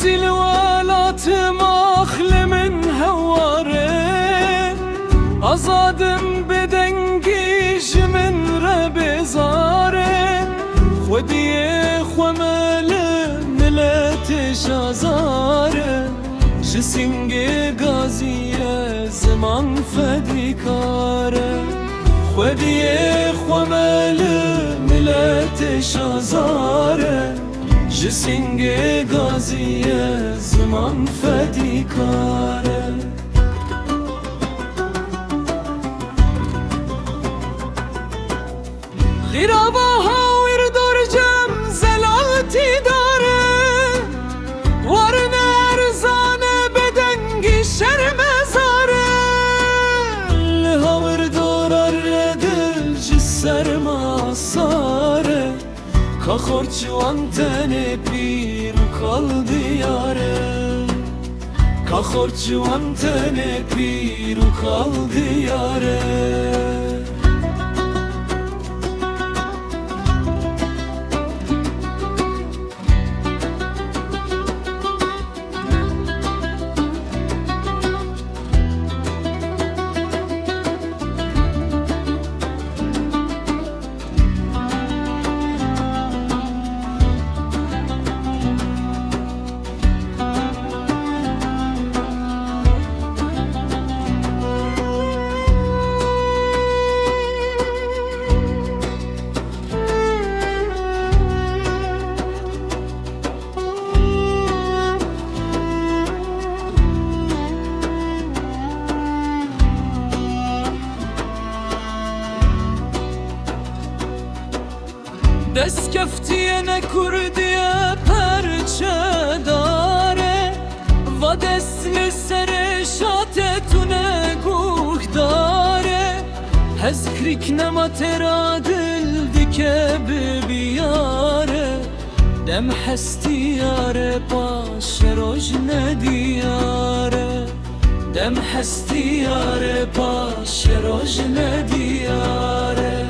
الولات ماخل من هواره ازادم بدنگیش من رب زاره خودیه خومل ملتش ازاره جسنگ گازیه زمان فدیکاره خودیه خومل ملتش ازاره جسنگ گازیه زمان فدیکاره غیرابا هاویر دور جم زلاتی داره وارن ارزانه بدنگی شرم زاره هاویر دور اردل جسر ما ساره کاخور چوان تنه پیر کال دیاره کاخور چوان تنه پیر کال دیاره دست کفتیه نکردیه پرچه داره و دست لسر شاتتونه گوه داره هز کریک نما ترا دل دیکه ببیاره دم هستیاره باش روش ندیاره دم هستیاره باش روش ندیاره